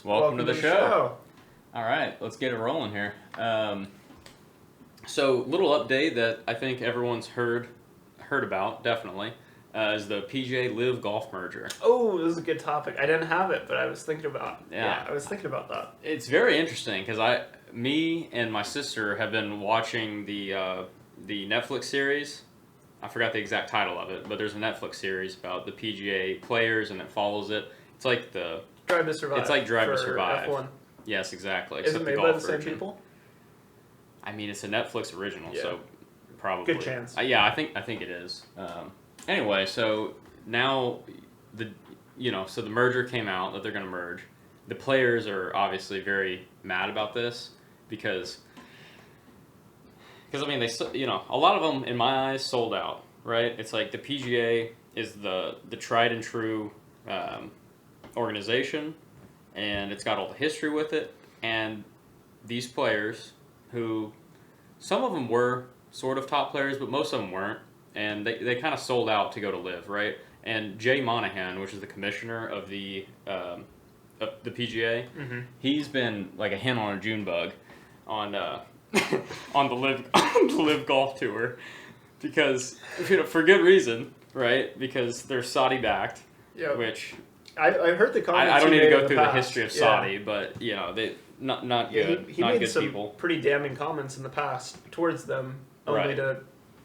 Welcome to the show. All right, let's get it rolling here. So, little update that I think everyone's heard about, definitely, is the PGA LIV Golf Merger. Oh, this is a good topic. I didn't have it, but I was thinking about. Yeah, I was thinking about that. It's very interesting because me and my sister have been watching the Netflix series. I forgot the exact title of it, but there's a Netflix series about the PGA players, and it follows it. It's like Drive to Survive. It's like Drive to Survive. F1. Yes, exactly. Is it made by the same people? I mean, it's a Netflix original, Yeah. so probably. Good chance. Yeah, I think it is. Anyway, so now the merger came out that they're going to merge. The players are obviously very mad about this because I mean a lot of them in my eyes sold out, right? It's like the PGA is the tried and true organization, and it's got all the history with it, and these players who some of them were sort of top players, but most of them weren't, and they kind of sold out to go to LIV, right? And Jay Monahan, which is the commissioner of the PGA, he's been like a hen on a June bug on on the LIV Golf Tour because for good reason, right? Because they're Saudi backed, which I heard the comments. I don't need to go through the history of Saudi, but they not good. He not made good some people. pretty damning comments in the past towards them, only to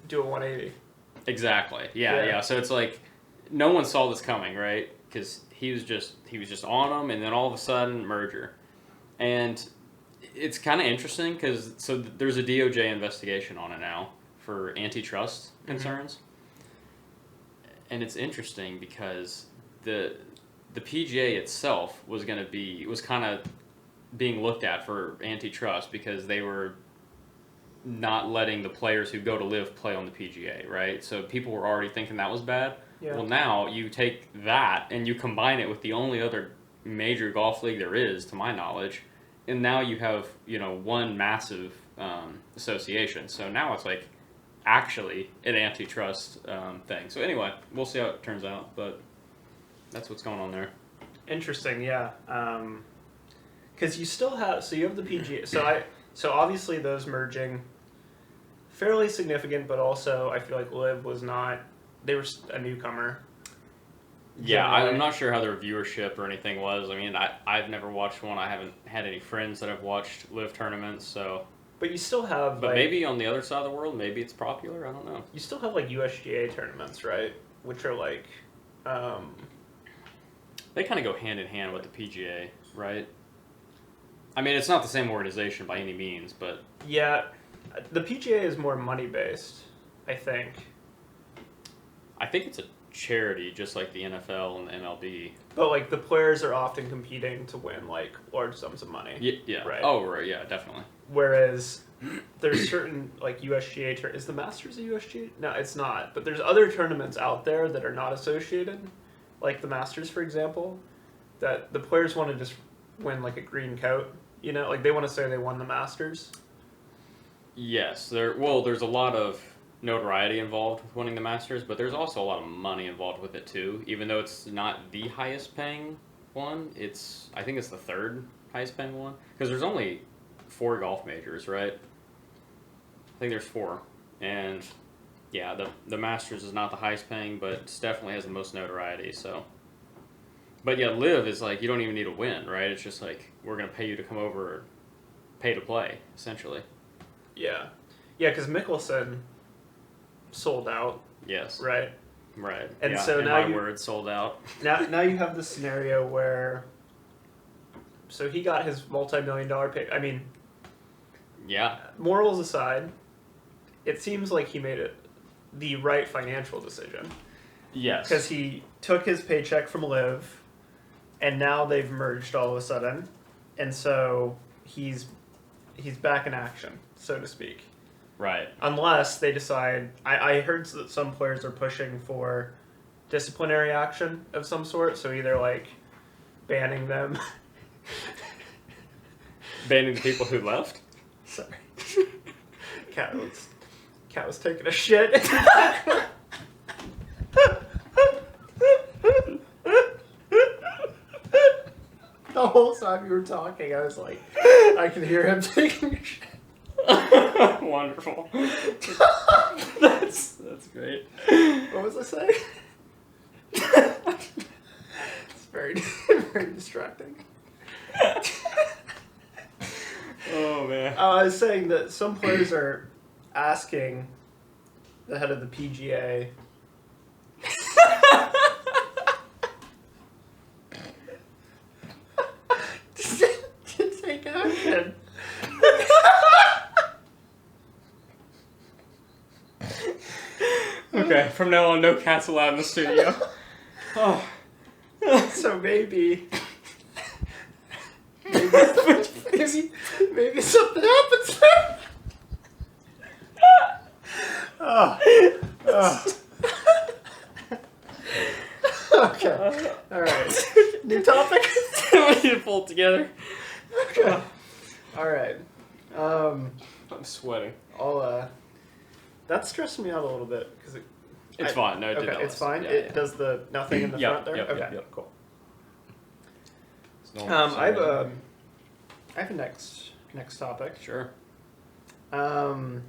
do a 180. Exactly. Yeah. So it's like no one saw this coming, right? Because he was just on them, and then all of a sudden merger, and it's kind of interesting because there's a DOJ investigation on it now for antitrust concerns, and it's interesting because the PGA itself was kind of being looked at for antitrust because they were not letting the players who go to LIV play on the PGA, right? So people were already thinking that was bad. Yeah. Well, now you take that and you combine it with the only other major golf league there is, to my knowledge, and now you have one massive association. So now it's like actually an antitrust thing. So anyway, we'll see how it turns out, but that's what's going on there. Interesting, yeah. Because you still have you have the PGA. So obviously those merging, fairly significant, but also I feel like LIV was not. They were a newcomer. Yeah, I'm not sure how their viewership or anything was. I mean, I've never watched one. I haven't had any friends that have watched LIV tournaments, so. But you still have. But maybe on the other side of the world, maybe it's popular. I don't know. You still have like USGA tournaments, right? Which are like. They kind of go hand in hand with the PGA, right? I mean, it's not the same organization by any means, but... Yeah, the PGA is more money-based, I think. I think it's a charity, just like the NFL and the MLB. But, like, the players are often competing to win, like, large sums of money. Yeah. Right? Oh, right, yeah, definitely. Whereas there's certain, like, USGA... Is the Masters a USGA? No, it's not. But there's other tournaments out there that are not associated, like the Masters, for example, that the players want to just win, like, a green coat. Like they want to say they won the Masters. Yes, there's a lot of notoriety involved with winning the Masters, but there's also a lot of money involved with it too. Even though it's not the highest paying one, I think it's the third highest paying one because there's only 4 golf majors, right? I think there's 4, and yeah, the Masters is not the highest paying, but it definitely has the most notoriety. So. But yeah, LIV is like, you don't even need to win, right? It's just like, we're going to pay you to come over, pay to play, essentially. Yeah. Yeah, because Mickelson sold out. Yes. Right? Right. And yeah, so in now my words, sold out. Now you have this scenario where, so he got his multi-million-dollar pay. I mean, yeah. Morals aside, it seems like he made the right financial decision. Yes. Because he took his paycheck from LIV, and now they've merged all of a sudden, and so he's back in action, so to speak. Right. Unless they decide... I heard that some players are pushing for disciplinary action of some sort, so either, like, banning them... Banning the people who left? Sorry. Cat was taking a shit. the whole time you were talking, I was like, I can hear him taking a shit. Wonderful. That's great. What was I saying? It's very, very distracting. Oh, man. I was saying that some players are asking the head of the PGA to take action. Okay, from now on, no cats allowed in the studio. Oh. So maybe something happens there. Okay. All right. New topic. I need to pull it together. Okay. All right. I'm sweating. That stressed me out a little bit because It's fine. No, it did okay, not it's fine. Yeah, It does the nothing in the front there. Yep, okay, yep. cool. No, I have a next topic. Sure. Update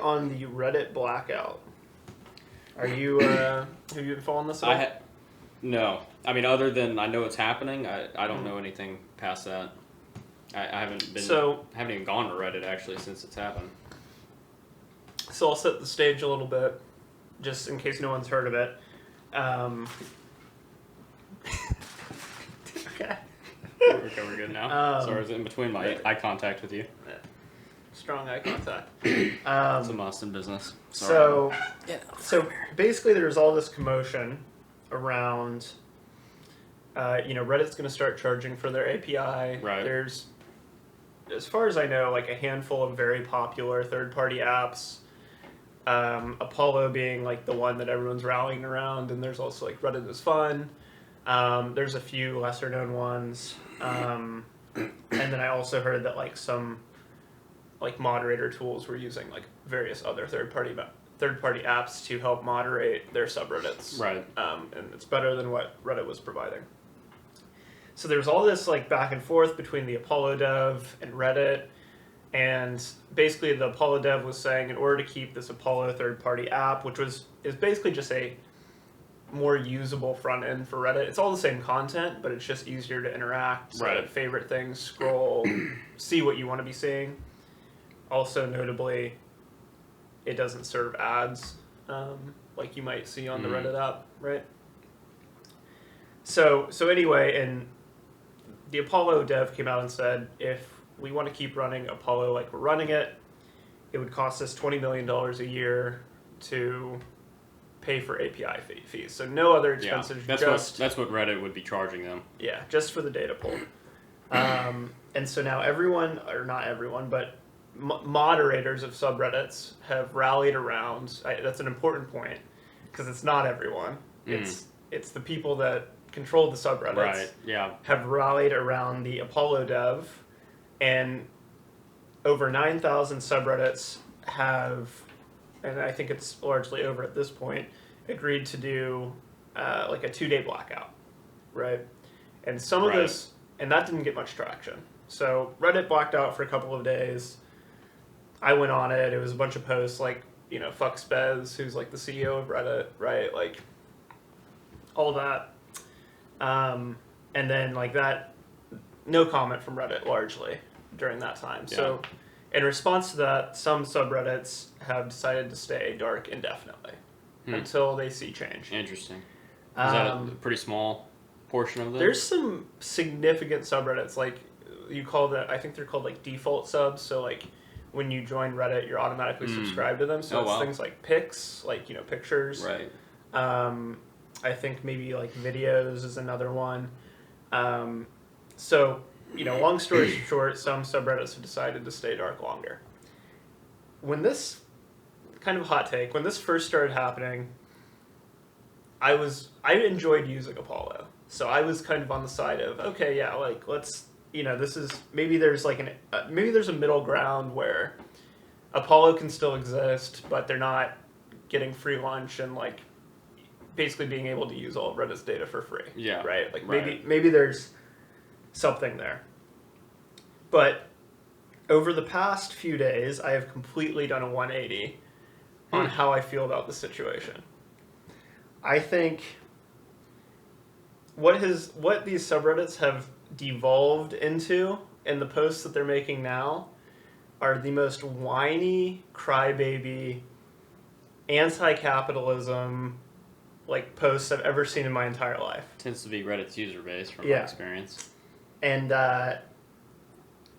on the Reddit blackout. Are you have you been following this at all? No. I mean, other than I know it's happening, I don't know anything past that. I haven't even gone to Reddit actually since it's happened. So I'll set the stage a little bit, just in case no one's heard of it. Okay. We're good now. Sorry, I was in between my eye contact with you. Strong eye contact. It's a must in business. Sorry. So basically, there's all this commotion around. Reddit's going to start charging for their API. Right. There's, as far as I know, like a handful of very popular third-party apps. Apollo being like the one that everyone's rallying around, and there's also like Reddit is fun. There's a few lesser-known ones, and then I also heard that like some like moderator tools were using like various other third-party apps to help moderate their subreddits. Right. And it's better than what Reddit was providing. So there's all this like back and forth between the Apollo dev and Reddit, and basically the Apollo dev was saying in order to keep this Apollo third-party app, which is basically just a more usable front end for Reddit. It's all the same content, but it's just easier to interact, right. Favorite things, scroll, see what you want to be seeing. Also, notably, it doesn't serve ads like you might see on the Reddit app, right? So anyway, and the Apollo dev came out and said, if we want to keep running Apollo like we're running it, it would cost us $20 million a year to pay for API fees. So no other expenses. Yeah, that's what Reddit would be charging them. Yeah, just for the data pool. And so now everyone, or not everyone, but moderators of subreddits have rallied around. That's an important point because it's not everyone. It's the people that control the subreddits. Right. Yeah. Have rallied around the Apollo dev, and over 9,000 subreddits have, and I think it's largely over at this point, agreed to do like a 2-day blackout, right? And some of this, and that didn't get much traction. So Reddit blacked out for a couple of days. I went on it. It was a bunch of posts like, fuck Spez, who's like the CEO of Reddit, right? Like all that. And then like that, no comment from Reddit largely during that time. Yeah. So in response to that, some subreddits have decided to stay dark indefinitely until they see change. Interesting. Is that a pretty small portion of them? There's some significant subreddits, like I think they're called like default subs. So like when you join Reddit, you're automatically subscribed to them. So it's things like pics, like, pictures. Right. I think maybe like videos is another one. So, long story short, some subreddits have decided to stay dark longer. When this, kind of a hot take, when this first started happening, I enjoyed using Apollo. So I was kind of on the side of, okay, yeah, like let's, this is, maybe there's like maybe there's a middle ground where Apollo can still exist, but they're not getting free lunch and like basically being able to use all of Reddit's data for free. Yeah. Right? Like Right. maybe there's something there. But over the past few days, I have completely done a 180 on how I feel about the situation. I think what these subreddits have devolved into and the posts that they're making now are the most whiny, crybaby, anti-capitalism like posts I've ever seen in my entire life. Tends to be Reddit's user base from my experience. And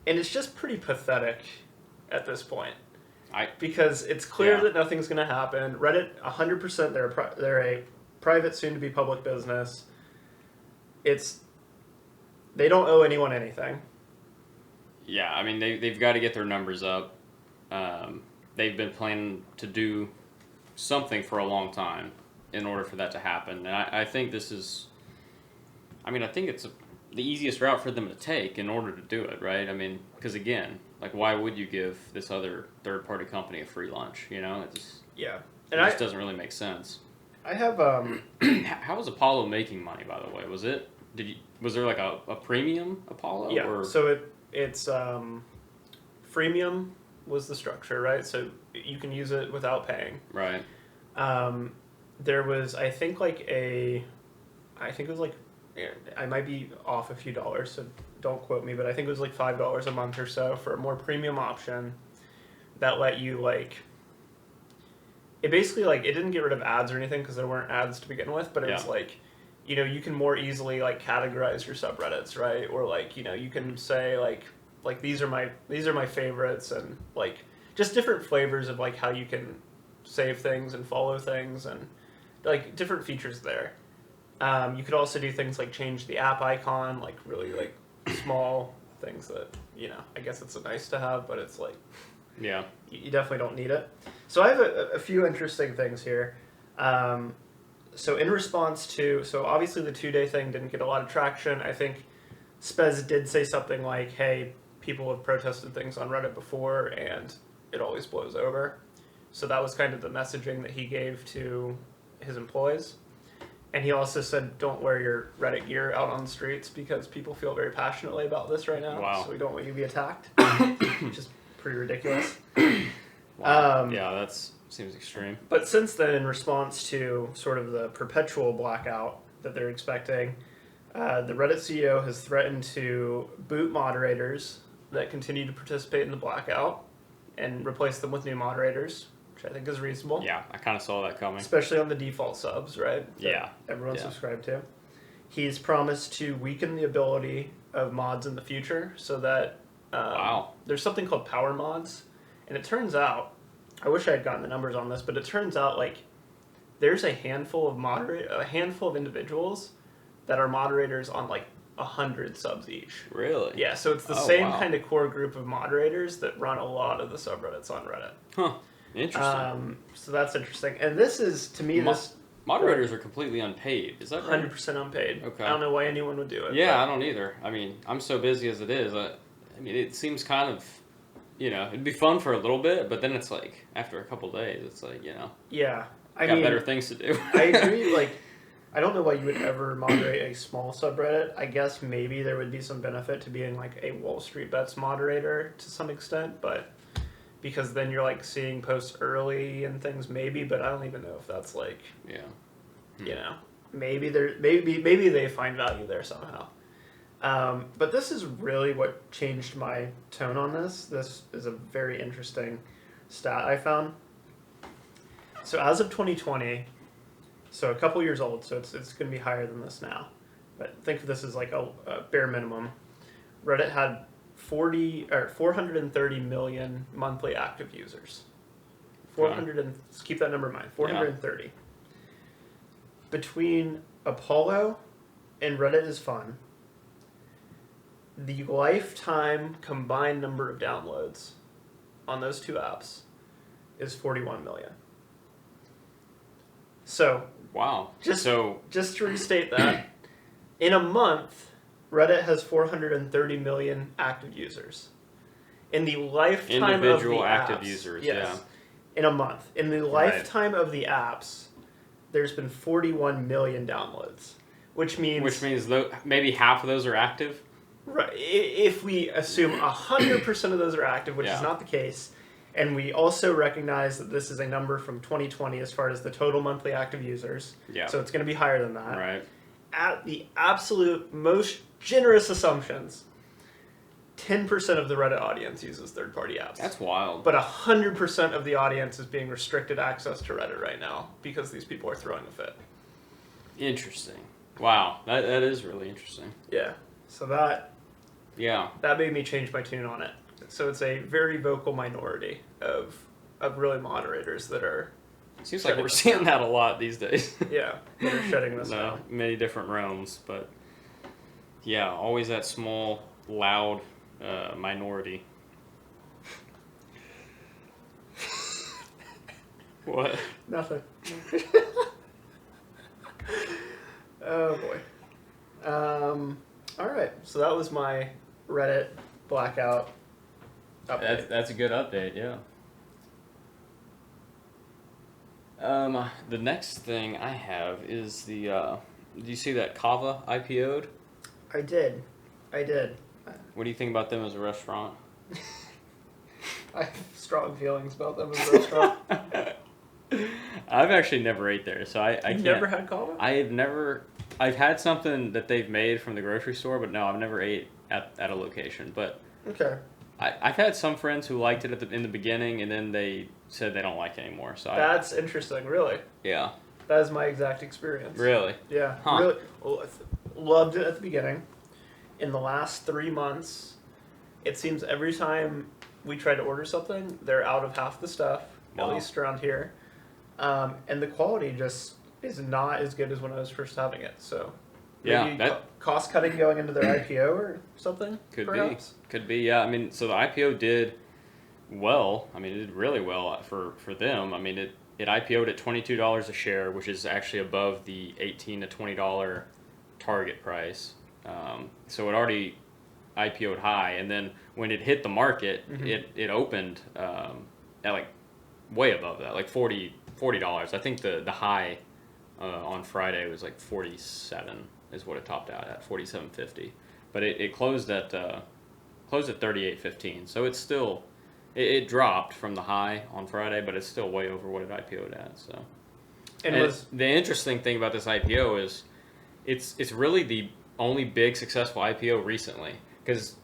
it's just pretty pathetic at this point. Because it's clear that nothing's going to happen. Reddit, 100%, they're a private, soon-to-be public business. They don't owe anyone anything. Yeah, I mean, they've got to get their numbers up. They've been planning to do something for a long time in order for that to happen. And I think this is... I mean, I think it's the easiest route for them to take in order to do it, right? I mean, because again, like, why would you give this other third-party company a free lunch, you know? It just doesn't really make sense. I have... How was Apollo making money, by the way? Was there like a premium Apollo? Yeah, or? So it's freemium was the structure, right? So you can use it without paying. Right. There was, I think it was like, I might be off a few dollars, so don't quote me, but I think it was like $5 a month or so for a more premium option that let you it basically it didn't get rid of ads or anything because there weren't ads to begin with, but it was you can more easily categorize your subreddits, right? Or you can say these are my favorites, and just different flavors of how you can save things and follow things, and different features there. You could also do things like change the app icon, really small things that I guess it's a nice to have, but it's you definitely don't need it. So I have a few interesting things here. So in response to, obviously the 2-day thing didn't get a lot of traction. I think Spez did say something like, hey, people have protested things on Reddit before and it always blows over. So that was kind of the messaging that he gave to his employees. And he also said, don't wear your Reddit gear out on the streets because people feel very passionately about this right now. Wow. So we don't want you to be attacked, which is pretty ridiculous. Wow. That seems extreme. But since then, in response to sort of the perpetual blackout that they're expecting, the Reddit CEO has threatened to boot moderators that continue to participate in the blackout and replace them with new moderators, which I think is reasonable. Yeah, I kind of saw that coming. Especially on the default subs, right? Yeah. Everyone's subscribed to. He's promised to weaken the ability of mods in the future so that there's something called power mods. And it turns out, I wish I had gotten the numbers on this, but it turns out there's a handful of individuals that are moderators on 100 subs each. Really? Yeah, so it's the same kind of core group of moderators that run a lot of the subreddits on Reddit. Huh. Interesting. So that's interesting. And this is, to me, moderators are completely unpaid. Is that right? 100% unpaid. Okay. I don't know why anyone would do it. Yeah, I don't either. I mean, I'm so busy as it is. I mean, it seems kind of, it'd be fun for a little bit, but then it's after a couple days, it's Yeah. I got better things to do. I agree. I don't know why you would ever moderate a small subreddit. I guess maybe there would be some benefit to being a Wall Street Bets moderator to some extent, but because then you're like seeing posts early and things maybe, but I don't even know if that's like, yeah, you know, maybe they find value there somehow. But this is really what changed my tone on this. This is a very interesting stat I found. So as of 2020, so a couple years old, so it's going to be higher than this now. But think of this as like a bare minimum. Reddit had 430 million monthly active users. 400 and keep that number in mind. 430. Yeah. Between Apollo and Reddit is Fun, the lifetime combined number of downloads on those two apps is 41 million. So wow. Just to restate that, in a month, Reddit has 430 million active users. In the lifetime individual of the active apps, users, yes, in a month. In the lifetime of the apps, there's been 41 million downloads, which means maybe half of those are active. Right. If we assume 100% of those are active, which is not the case, and we also recognize that this is a number from 2020 as far as the total monthly active users, so it's going to be higher than that. Right. At the absolute most generous assumptions, 10% of the Reddit audience uses third-party apps. That's wild. But 100% of the audience is being restricted access to Reddit right now because these people are throwing a fit. Interesting. Wow, that is really interesting. Yeah. So that made me change my tune on it. So it's a very vocal minority of really moderators that are. Seems like we're seeing that a lot these days. Yeah, they're shutting this down. Many different realms, but yeah, always that small, loud minority. What? Nothing. Oh boy. All right, so that was my Reddit blackout update. That's a good update, yeah. The next thing I have is the. Do you see that CAVA IPO'd? I did. What do you think about them as a restaurant? I have strong feelings about them as a restaurant. I've actually never ate there, so I can't. You've never had CAVA? I've had something that they've made from the grocery store, but no, I've never ate at a location. But okay. I've had some friends who liked it in the beginning, and then they said they don't like it anymore. So that's interesting, really. Yeah. That is my exact experience. Really? Yeah. Huh. Really loved it at the beginning. In the last 3 months, it seems every time we try to order something, they're out of half the stuff, at least around here. And the quality just is not as good as when I was first having it. So maybe cost cutting going into their IPO or something. Could be. Yeah. I mean, so the IPO did well. I mean, it did really well for them. I mean, it IPO'd at $22 a share, which is actually above the $18 to $20 target price. So it already IPO'd high, and then when it hit the market, it opened at like way above that, like $40. I think the high on Friday was like 47 is what it topped out at, 47.50. But it closed at 38.15. So it's still it dropped from the high on Friday, but it's still way over what it IPO'd at. So and the interesting thing about this IPO is it's really the only big successful IPO recently, because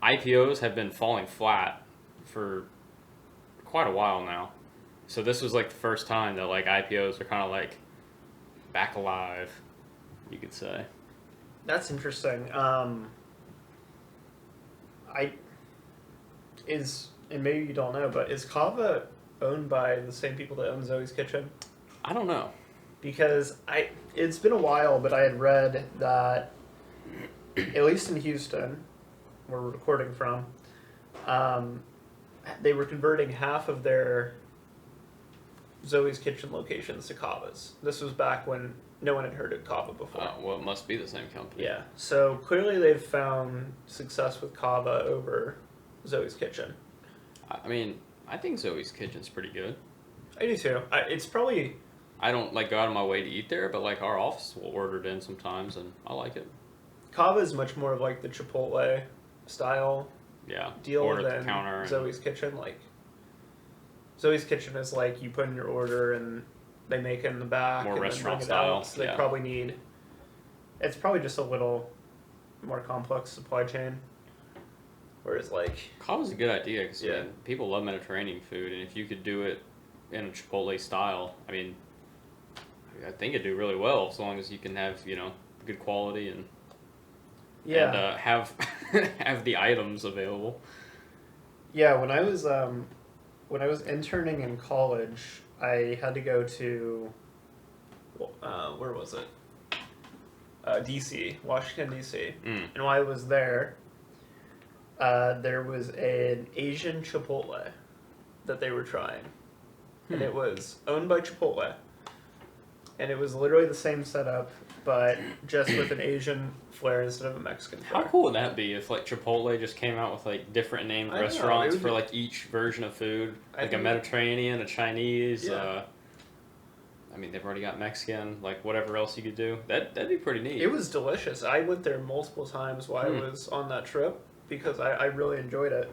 IPOs have been falling flat for quite a while now. So this was like the first time that like IPOs are kind of like back alive, you could say. That's interesting. And maybe you don't know, but is CAVA owned by the same people that own Zoe's Kitchen? I don't know. Because it's been a while, but I had read that at least in Houston, where we're recording from, they were converting half of their Zoe's Kitchen locations to CAVAs. This was back when no one had heard of CAVA before. Well, it must be the same company. Yeah. So clearly they've found success with CAVA over Zoe's Kitchen. I mean, I think Zoe's Kitchen's pretty good. I do too. It's probably... I don't like go out of my way to eat there, but like our office will order it in sometimes, and I like it. CAVA is much more of like the Chipotle style deal than Zoe's Kitchen. Like Zoe's Kitchen is like you put in your order and they make it in the back. More and restaurant then bring style. It out. So they probably need. It's probably just a little more complex supply chain. Whereas like CAVA's a good idea because people love Mediterranean food, and if you could do it in a Chipotle style, I mean, I think it'd do really well as long as you can have good quality and have have the items available. Yeah, when I was interning in college, I had to go to where was it? DC, Washington DC. And while I was there, there was an Asian Chipotle that they were trying, and it was owned by Chipotle. And it was literally the same setup, but just with an Asian flair instead of a Mexican flair. How cool would that be if like Chipotle just came out with like different named restaurants for like each version of food, like a Mediterranean, a Chinese. I mean, they've already got Mexican, like whatever else you could do. That'd be pretty neat. It was delicious. I went there multiple times while I was on that trip because I really enjoyed it.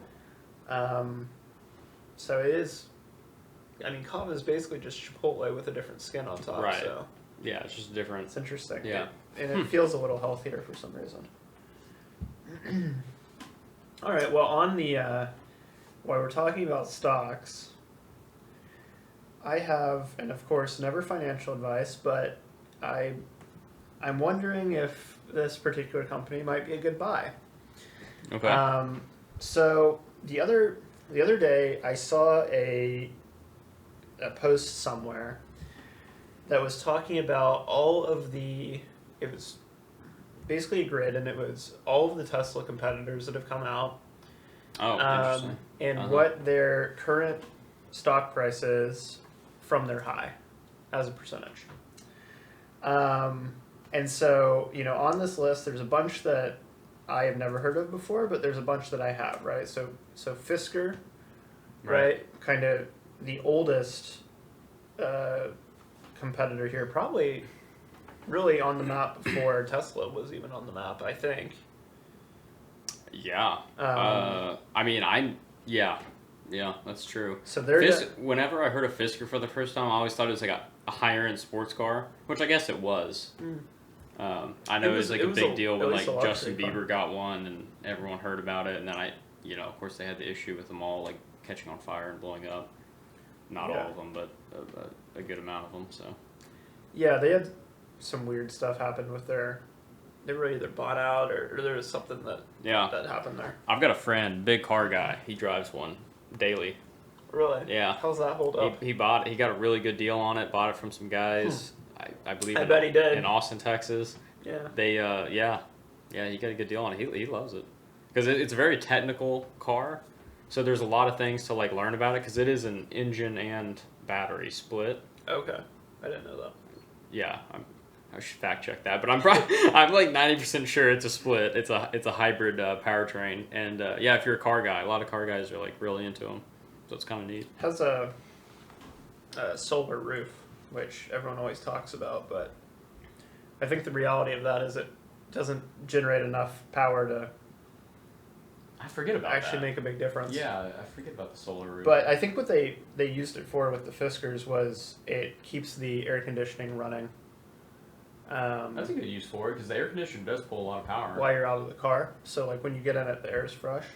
So it is. I mean, CAVA is basically just Chipotle with a different skin on top. Right. So Yeah, it's just different. it's interesting. Yeah. And it feels a little healthier for some reason. All right. Well, on the while we're talking about stocks, I have, and of course, never financial advice, but I'm wondering if this particular company might be a good buy. Okay. So the other day, I saw a post somewhere that was talking about all of it was basically a grid, and it was all of the Tesla competitors that have come out. Oh, interesting. And what their current stock price is from their high as a percentage. And so, on this list, there's a bunch that I have never heard of before, but there's a bunch that I have, right? So Fisker, right? Kind of the oldest competitor here, probably really on the map before Tesla was even on the map, I think. Yeah. Yeah, that's true. So they're whenever I heard of Fisker for the first time, I always thought it was like a higher end sports car, which I guess it was. I know it was like a big deal when like Justin Bieber got one and everyone heard about it, and then of course they had the issue with them all like catching on fire and blowing up. Not all of them, but a good amount of them. So. Yeah, they had some weird stuff happen with they were either bought out or there was something that happened there. I've got a friend, big car guy. He drives one daily. Really? Yeah. How's that hold up? He got a really good deal on it. Bought it from some guys. I believe. I bet he did. In Austin, Texas. Yeah. They he got a good deal on it. He loves it because it's a very technical car. So there's a lot of things to like learn about it because it is an engine and battery split. Okay, I didn't know that. Yeah, I should fact check that, but I'm like 90% sure it's a split. It's a hybrid powertrain, and if you're a car guy, a lot of car guys are like really into them, so it's kind of neat. Has a solar roof, which everyone always talks about, but I think the reality of that is it doesn't generate enough power to. I forget about actually make a big difference. Yeah, I forget about the solar roof. But I think what they used it for with the Fiskers was it keeps the air conditioning running. That's a good use for it because the air conditioner does pull a lot of power while you're out of the car. So like when you get in it, the air is fresh.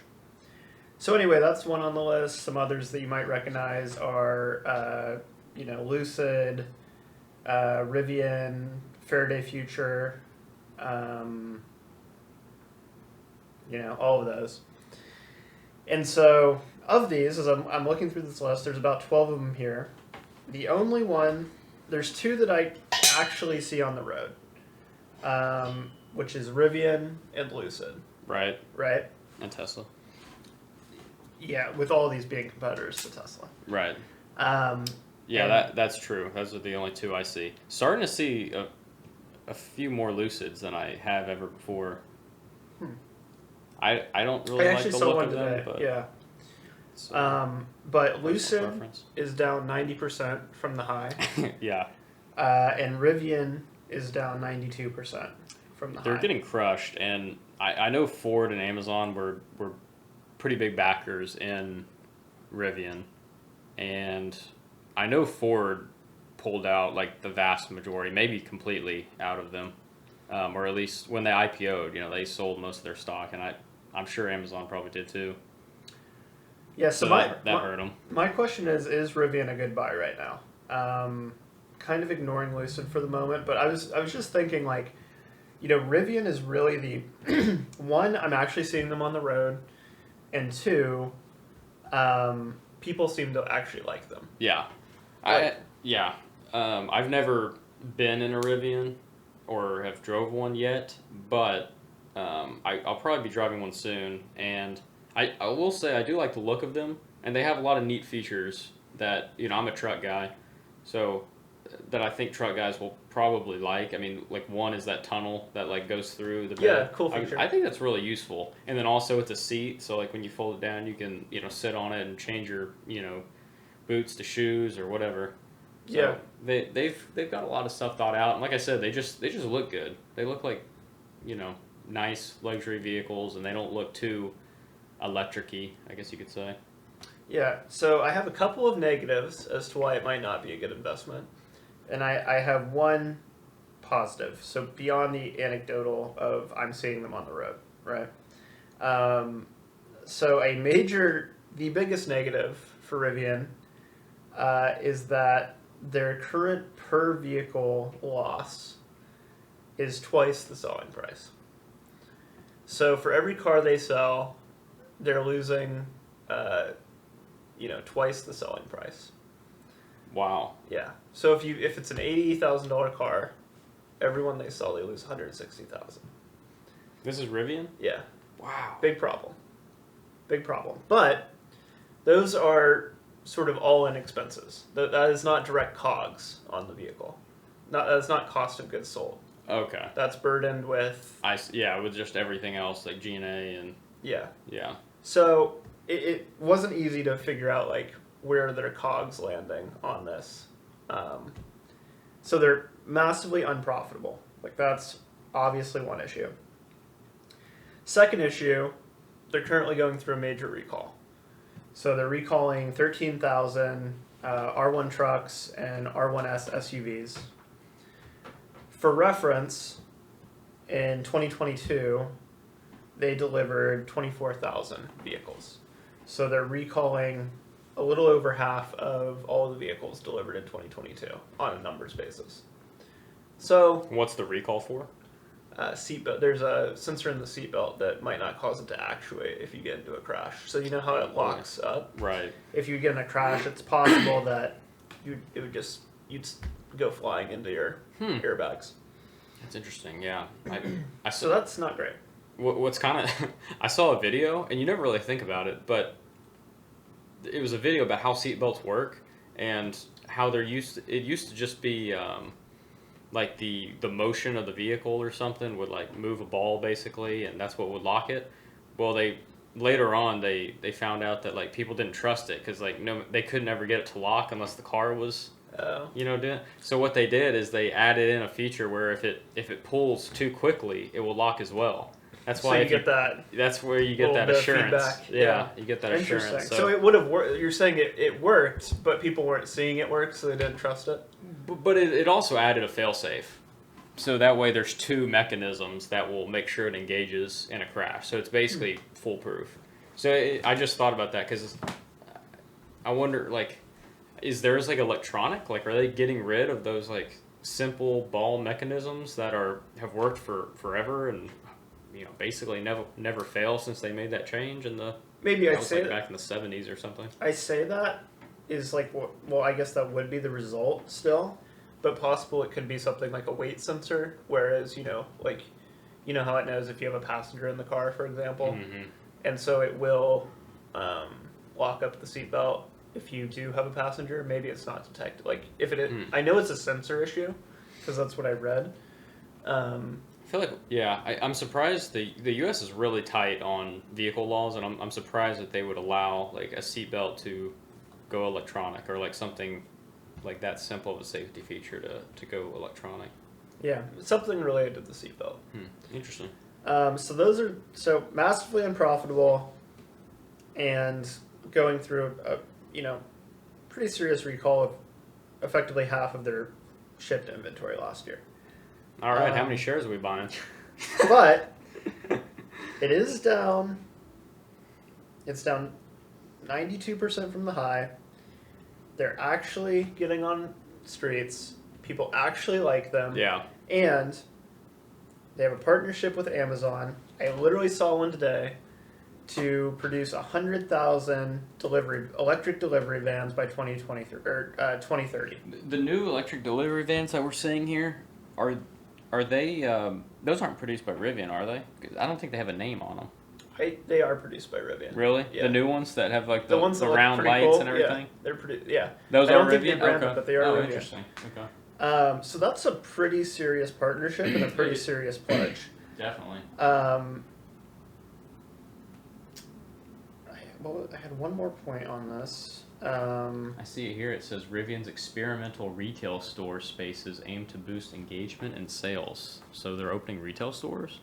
So anyway, that's one on the list. Some others that you might recognize are Lucid, Rivian, Faraday Future, all of those. And so, of these, as I'm looking through this list, there's about 12 of them here. The only one, there's two that I actually see on the road, which is Rivian and Lucid. Right. Right? And Tesla. Yeah, with all of these being competitors to Tesla. Right. That's true. Those are the only two I see. Starting to see a few more Lucids than I have ever before. I don't really like the look of them, but yeah. But Lucid is down 90% from the high. Yeah. And Rivian is down 92% from the high. They're getting crushed, and I know Ford and Amazon were pretty big backers in Rivian, and I know Ford pulled out like the vast majority, maybe completely out of them, or at least when they IPO'd, they sold most of their stock, and I'm sure Amazon probably did too. Yeah, so that hurt them. My question is Rivian a good buy right now? Kind of ignoring Lucid for the moment, but I was just thinking like, Rivian is really the one, I'm actually seeing them on the road, and two, people seem to actually like them. Yeah. I've never been in a Rivian or have drove one yet, but I'll probably be driving one soon, and I will say I do like the look of them, and they have a lot of neat features that, I'm a truck guy, so that I think truck guys will probably like. I mean, like one is that tunnel that like goes through the bed. Yeah, cool feature. I think that's really useful. And then also it's a seat, so like when you fold it down, you can, sit on it and change your, boots to shoes or whatever. Yeah. They've got a lot of stuff thought out, and like I said, they just look good. They look like, nice luxury vehicles, and they don't look too electric-y, I guess you could say. Yeah, so I have a couple of negatives as to why it might not be a good investment. And I have one positive. So beyond the anecdotal of I'm seeing them on the road, right? So the biggest negative for Rivian is that their current per vehicle loss is twice the selling price. So for every car they sell, they're losing, twice the selling price. Wow. Yeah. So if it's an $80,000 car, every one they sell, they lose $160,000. This is Rivian? Yeah. Wow. Big problem. But those are sort of all-in expenses. That is not direct COGS on the vehicle. That's not cost of goods sold. Okay. That's burdened with... with just everything else, like G&A and... Yeah. Yeah. So it wasn't easy to figure out, like, where their COGS landing on this. So they're massively unprofitable. Like, that's obviously one issue. Second issue, they're currently going through a major recall. So they're recalling 13,000 R1 trucks and R1S SUVs. For reference, in 2022, they delivered 24,000 vehicles. So they're recalling a little over half of all the vehicles delivered in 2022 on a numbers basis. So what's the recall for? Seatbelt. There's a sensor in the seatbelt that might not cause it to actuate if you get into a crash. So you know how it locks up? Right. If you get in a crash, it's possible that you'd go flying into your airbags. That's interesting. Yeah. So that's not great. What's kind of I saw a video, and you never really think about it, but it was a video about how seatbelts work and how it used to just be like the motion of the vehicle or something would like move a ball basically, and that's what would lock it. Well, later on they found out that like people didn't trust it because like they could never get it to lock unless the car was doing it. So what they did is they added in a feature where if it pulls too quickly, it will lock as well. That's why you get that. That's where you get that assurance. Feedback. Yeah, you get that Interesting. assurance. So it would have worked. You're saying it worked, but people weren't seeing it work, so they didn't trust it. But it also added a failsafe, so that way there's two mechanisms that will make sure it engages in a crash. So it's basically foolproof. So I just thought about that because I wonder, like, is theirs like electronic? Like, are they getting rid of those like simple ball mechanisms that have worked for forever and basically never fail since they made that change in the back in the 70s or something. I say that is like well, I guess that would be the result still, but possible it could be something like a weight sensor. Whereas how it knows if you have a passenger in the car, for example, and so it will lock up the seatbelt if you do have a passenger. Maybe it's not detected. Like if it is, I know it's a sensor issue because that's what I read. I feel like, I'm surprised the U.S. is really tight on vehicle laws, and I'm surprised that they would allow like a seatbelt to go electronic or like something like that simple of a safety feature to go electronic. Yeah, something related to the seatbelt. Interesting. So those are massively unprofitable, and going through a pretty serious recall of effectively half of their shipped inventory last year. All right, how many shares are we buying? But it is down. It's down 92% from the high. They're actually getting on streets. People actually like them. Yeah. And they have a partnership with Amazon. I literally saw one today to produce 100,000 electric delivery vans by 2023 or 2030. The new electric delivery vans that we're seeing here are they? Those aren't produced by Rivian, are they? 'Cause I don't think they have a name on them. They are produced by Rivian. Really? Yeah. The new ones that have like the ones that round look lights cool. and everything? Yeah, they're pretty. Yeah. Those I are don't Rivian? think they brand them, Okay. but they are Rivian. Interesting. Okay. So that's a pretty serious partnership and a pretty serious pledge. Definitely. I had one more point on this. I see it here. It says Rivian's experimental retail store spaces aim to boost engagement and sales. So they're opening retail stores?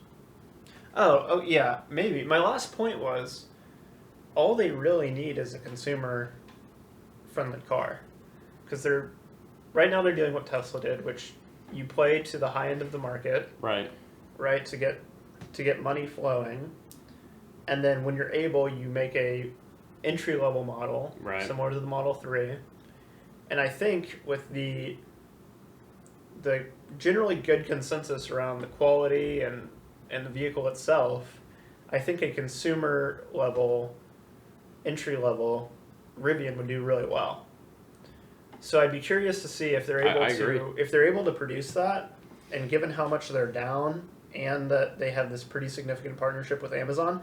Oh, yeah, maybe. My last point was, all they really need is a consumer-friendly car. Because right now they're doing what Tesla did, which you play to the high end of the market. Right. Right, to get money flowing. And then when you're able, you make a entry-level model, similar to the Model 3. And I think with the generally good consensus around the quality and the vehicle itself, I think a consumer level, entry level Rivian would do really well. So I'd be curious to see if they're able to produce that, and given how much they're down and that they have this pretty significant partnership with Amazon,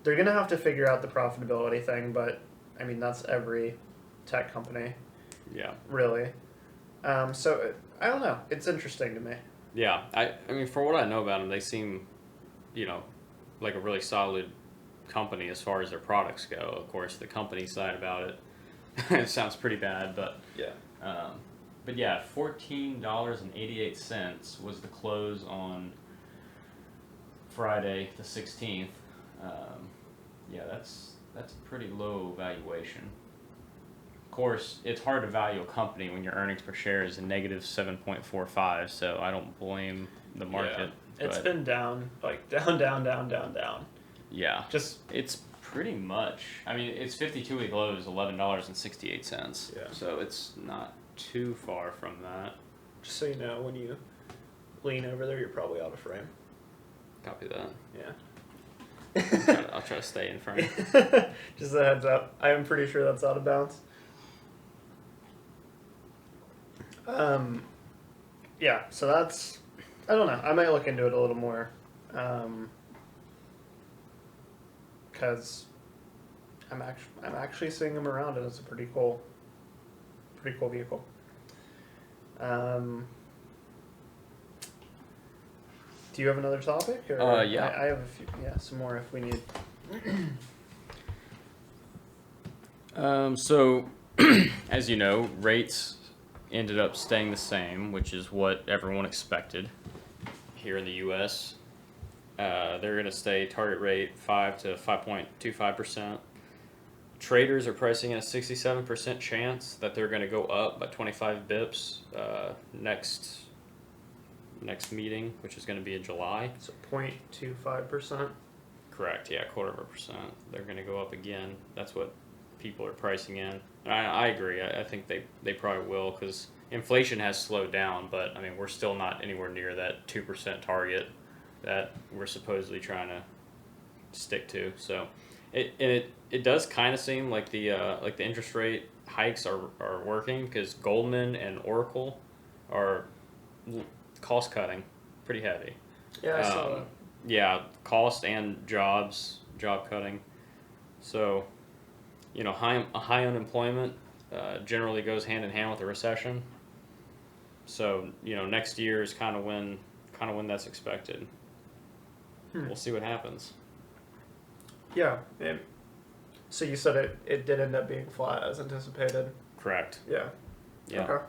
they're going to have to figure out the profitability thing, but I mean that's every tech company. Yeah. Really. So I don't know. It's interesting to me. Yeah. I mean, for what I know about them, they seem, like a really solid company as far as their products go. Of course, the company side about it, it sounds pretty bad, but yeah. But yeah, $14.88 was the close on Friday the 16th. Yeah, that's a pretty low valuation. Of course, it's hard to value a company when your earnings per share is a negative 7.45, so I don't blame the market. Yeah. It's been down, like down. Yeah. Just it's pretty much. I mean, its 52-week low is $11.68. Yeah. So it's not too far from that. Just so you know, when you lean over there, you're probably out of frame. Copy that. Yeah. I'll try to stay in frame. Just a heads up. I am pretty sure that's out of bounds. Yeah, so that's, I don't know. I might look into it a little more. Because I'm actually seeing them around, and it's a pretty cool vehicle. Do you have another topic? Or yeah. I have a few, some more if we need. So, as you know, rates ended up staying the same, which is what everyone expected here in the U.S. They're going to stay target rate 5 to 5.25%. Traders are pricing in a 67% chance that they're going to go up by 25 bips next meeting, which is going to be in July. So 0.25%. Correct. Yeah, 0.25%. They're going to go up again. That's what people are pricing in. I agree. I think they probably will, because inflation has slowed down, but I mean we're still not anywhere near that 2% target that we're supposedly trying to stick to. So it does kind of seem like the interest rate hikes are working, because Goldman and Oracle are cost cutting pretty heavy. Yeah, I saw that. Yeah, cost and job cutting. So, high unemployment generally goes hand in hand with a recession. So, next year is kind of when that's expected. We'll see what happens. Yeah. So you said it did end up being flat as anticipated. Correct. Yeah. Yeah. Okay.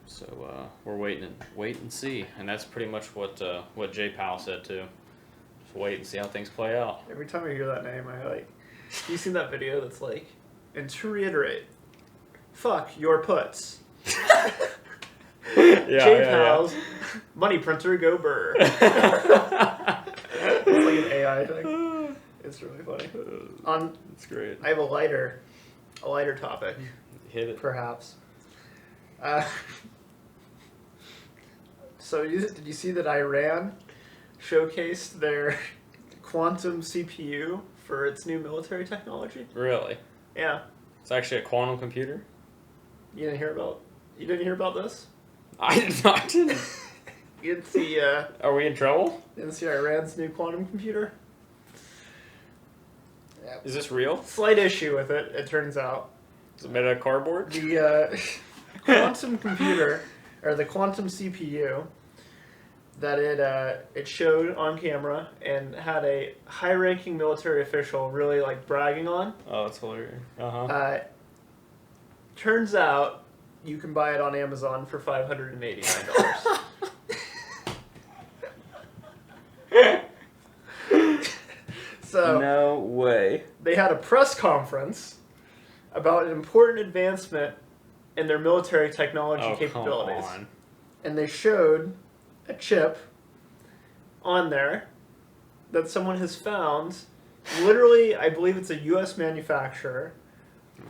So we're wait and see, and that's pretty much what Jay Powell said too. Just wait and see how things play out. Every time I hear that name, you seen that video that's like, and to reiterate, fuck your puts. Jay Powell's money printer go burr. It's like an AI thing. It's really funny. It's great. I have a lighter topic. Hit it. Perhaps. So did you see that Iran showcased their quantum CPU for its new military technology? Really? Yeah. It's actually a quantum computer? You didn't hear about this? I did not. You didn't see Are we in trouble? didn't see Iran's new quantum computer? Yeah. Is this real? Slight issue with it, it turns out. Is it made out of cardboard? The quantum computer, or the quantum CPU, that it showed on camera and had a high-ranking military official really bragging on. Oh, that's hilarious. Uh-huh. turns out you can buy it on Amazon for $589. So no way. they had a press conference about an important advancement in their military technology capabilities. Come on. And they showed a chip on there that someone has found. Literally, I believe it's a U.S. manufacturer,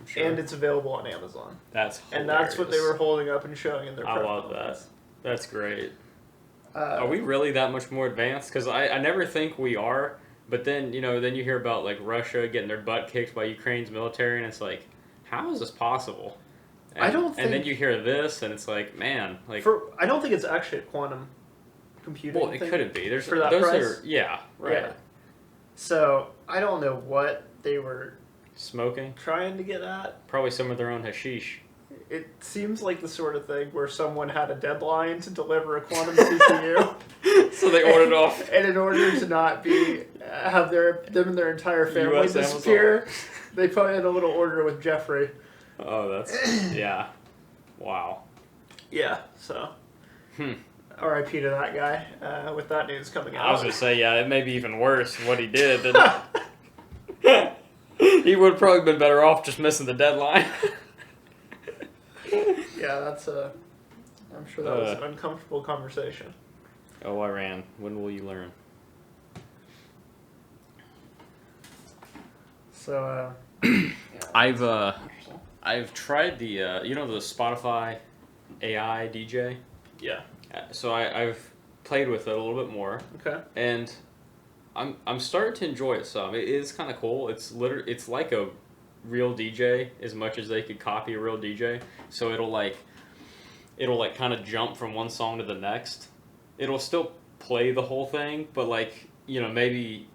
Sure. and it's available on Amazon. That's hilarious. And that's what they were holding up and showing in their press I love conference. that. That's great. Are we really that much more advanced? Because I never think we are. But then, then you hear about, like, Russia getting their butt kicked by Ukraine's military, and it's like, how is this possible? And, I don't think... And then you hear this, and it's like, man, like... I don't think it's actually a quantum computing Well, it thing couldn't be. for that price. Yeah, right. Yeah. So, I don't know what they were... Smoking? Trying to get at. Probably some of their own hashish. It seems like the sort of thing where someone had a deadline to deliver a quantum CPU. So they ordered off. And in order to not have them and their entire family US disappear, they put in a little order with Jeffrey. Oh, that's... Yeah. Wow. Yeah, so... R.I.P. to that guy with that news coming out. I was going to say, yeah, it may be even worse what he did than... He would have probably been better off just missing the deadline. Yeah, that's I'm sure that was an uncomfortable conversation. Oh, Iran, when will you learn? So, I've tried the the Spotify AI DJ. Yeah. So I've played with it a little bit more. Okay. And I'm starting to enjoy it some. It is kind of cool. It's like a real DJ as much as they could copy a real DJ. So it'll kind of jump from one song to the next. It'll still play the whole thing, but maybe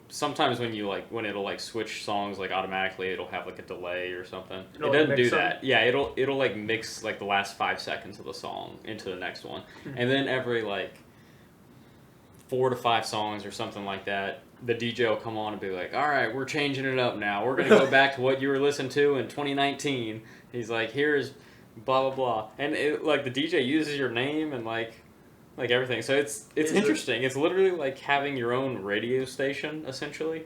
sometimes when it'll switch songs automatically, it'll have a delay or something. It doesn't do that. Yeah, it'll mix the last 5 seconds of the song into the next one. And then every 4 to 5 songs or something like that, the DJ will come on and be like, all right, we're changing it up now. We're going to go back to what you were listening to in 2019. He's like, here's blah, blah, blah. And the DJ uses your name and everything. So it's interesting. It's literally having your own radio station, essentially.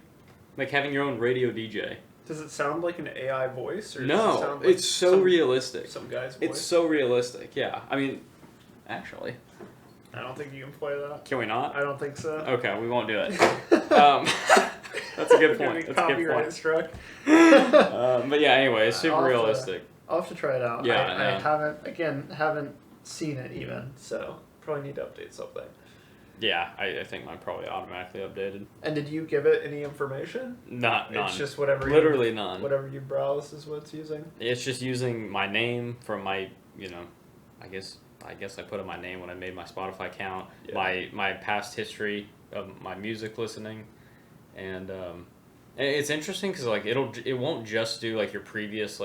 Having your own radio DJ. Does it sound like an AI voice? Or No, does it sound like it's so realistic. Some guy's voice? It's so realistic, yeah. I mean, actually... I don't think you can play that. Can we not? I don't think so. Okay, we won't do it. That's a good point. That's a good point. Struck. But yeah, anyway, it's super realistic. I'll have to try it out. Yeah, I haven't seen it even, so probably need to update something. Yeah, I think mine probably automatically updated. And did you give it any information? None. It's just whatever. Literally none. Whatever you browse is what it's using. It's just using my name from my, I guess I put in my name when I made my Spotify account, my past history of my music listening, and it's interesting because it won't just do your previous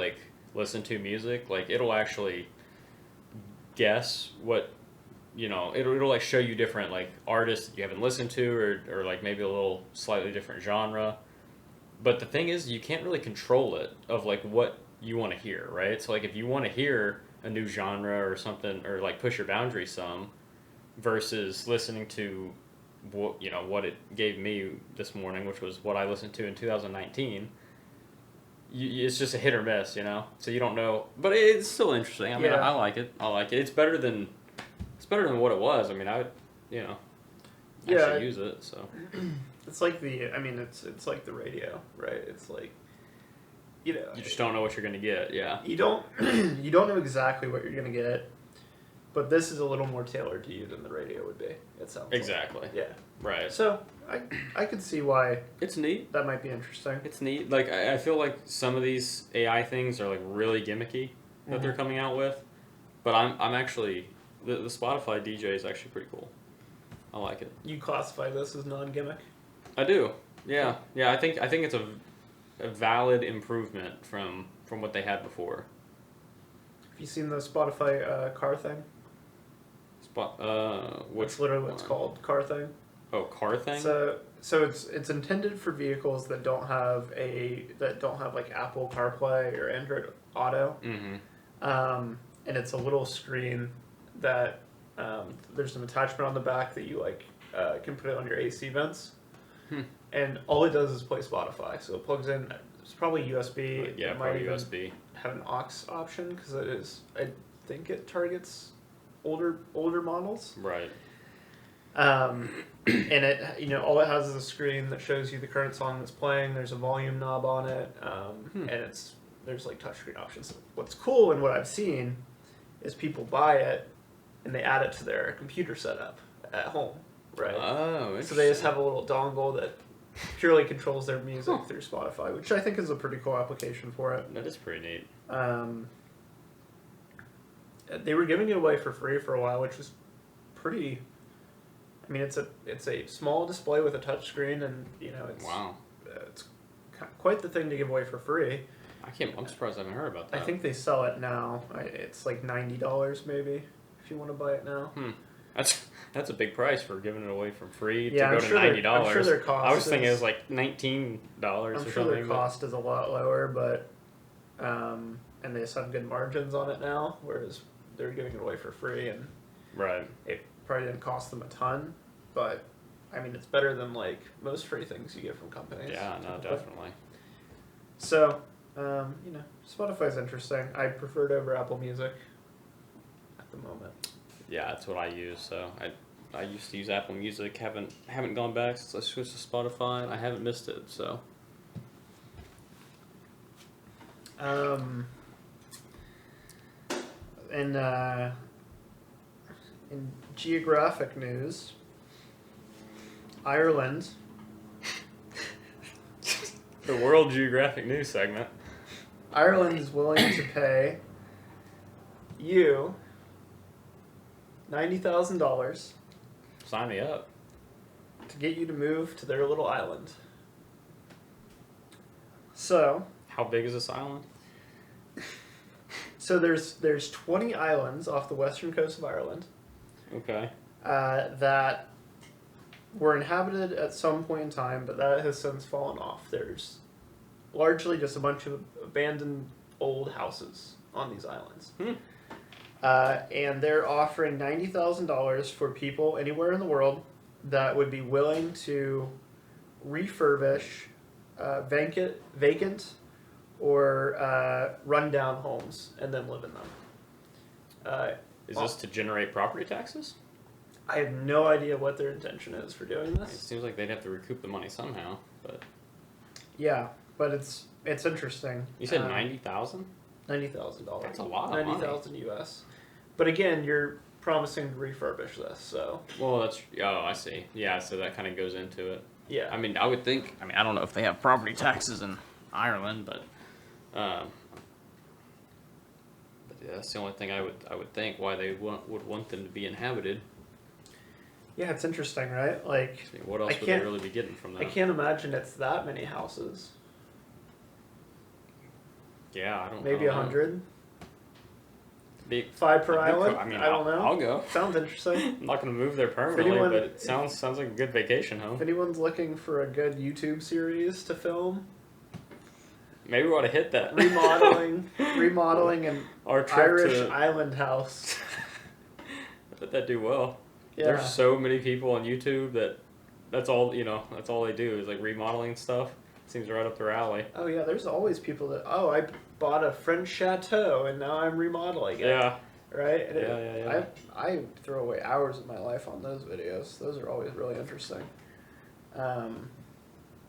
listen to music, it'll actually guess what it'll show you different artists that you haven't listened to or maybe a little slightly different genre, but the thing is you can't really control it of what you want to hear, right? So if you want to hear a new genre or something, or push your boundaries some, versus listening to what it gave me this morning, which was what I listened to in 2019. It's just a hit or miss, so you don't know, but it's still interesting. I mean, I like it. It's better than what it was. I mean, I should use it. So it's it's like the radio, right? It's you just don't know what you're going to get. Yeah. You don't know exactly what you're going to get, but this is a little more tailored to you than the radio would be. It sounds exactly. Yeah. Right. So I could see why it's neat. That might be interesting. It's neat. I feel like some of these AI things are really gimmicky that they're coming out with, but I'm actually the Spotify DJ is actually pretty cool. I like it. You classify this as non-gimmick? I do. Yeah. Yeah. I think it's a valid improvement from what they had before. Have you seen the Spotify car thing? What's literally what it's called, car thing. Oh, car thing? So it's intended for vehicles that don't have like Apple CarPlay or Android Auto. Mm-hmm. And it's a little screen that there's an attachment on the back that you can put it on your AC vents. And all it does is play Spotify. So it plugs in. It's probably USB. Yeah, it probably might USB. have an aux option because it is. I think it targets older models. Right. And it all it has is a screen that shows you the current song that's playing. There's a volume knob on it, and there's like touchscreen options. What's cool and what I've seen is people buy it and they add it to their computer setup at home, right? Oh, so they just have a little dongle that purely controls their music through Spotify, which I think is a pretty cool application for it. That is pretty neat. They were giving it away for free for a while, which was pretty. I mean, it's a small display with a touch screen, and it's quite the thing to give away for free. I'm surprised I haven't heard about that. I think they sell it now. It's like $90 maybe if you want to buy it now. That's a big price for giving it away for free to Yeah, go to $90. I'm sure their cost. I was thinking it was like $19 or something. I'm sure their cost is a lot lower, but and they just have good margins on it now, whereas they're giving it away for free, and right. It probably didn't cost them a ton, but I mean it's better than like most free things you get from companies. Yeah, no, definitely. So, Spotify's interesting. I prefer it over Apple Music at the moment. Yeah, that's what I use. So I used to use Apple Music. Haven't gone back since I switched to Spotify, and I haven't missed it. So. In geographic news, Ireland. The World Geographic News segment. Ireland is willing to pay you $90,000 Sign me up. to get you to move to their little island. So, How big is this island? so there's 20 islands off the western coast of Ireland. Okay. That were inhabited at some point in time, but that has since fallen off. There's largely just a bunch of abandoned old houses on these islands. And they're offering $90,000 for people anywhere in the world that would be willing to refurbish vacant or rundown homes and then live in them. Is this to generate property taxes? I have no idea what their intention is for doing It this. seems like they'd have to recoup the money somehow, but... Yeah, but it's interesting. You said 90,000? $90,000. That's a lot of money. 90,000 US. But again, you're promising to refurbish this, so. Well, I see. Yeah, so that kind of goes into it. Yeah. I mean, I don't know if they have property taxes in Ireland, but yeah, that's the only thing I would think why they would want them to be inhabited. Yeah, it's interesting, right? Like, I mean, what else would they really be getting from that? I can't imagine it's that many houses. Yeah, I don't. Maybe 100. 5 per I island. mean, I don't know. I'll go. Sounds interesting. I'm not going to move there permanently, anyone- but it sounds like a good vacation home. If anyone's looking for a good YouTube series to film, Maybe we ought to hit that. remodeling an Our trip Irish to island house. let that do well. Yeah. There's so many people on YouTube that's all they do is like remodeling stuff. Seems right up their alley. Oh yeah, there's always people that I bought a French chateau and now I'm remodeling it. Yeah. Right? And Yeah. I throw away hours of my life on those videos. Those are always really interesting.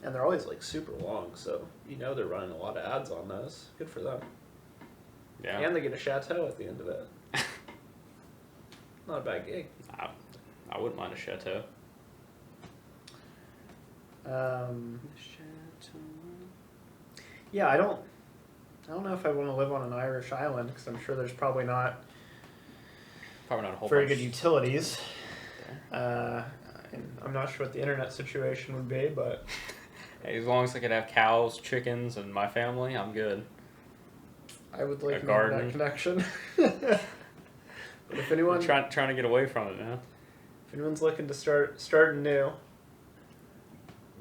And they're always like super long, so they're running a lot of ads on those. Good for them. Yeah. And they get a chateau at the end of it. Not a bad gig. I wouldn't mind a chateau. Yeah, I don't know if I want to live on an Irish island because I'm sure there's probably not a whole very bunch. good utilities. And I'm not sure what the internet situation would be, but Hey, as long as I could have cows, chickens, and my family, I'm good. I would like A an garden. internet connection. But if anyone I'm trying to get away from it, man. if anyone's looking to start new,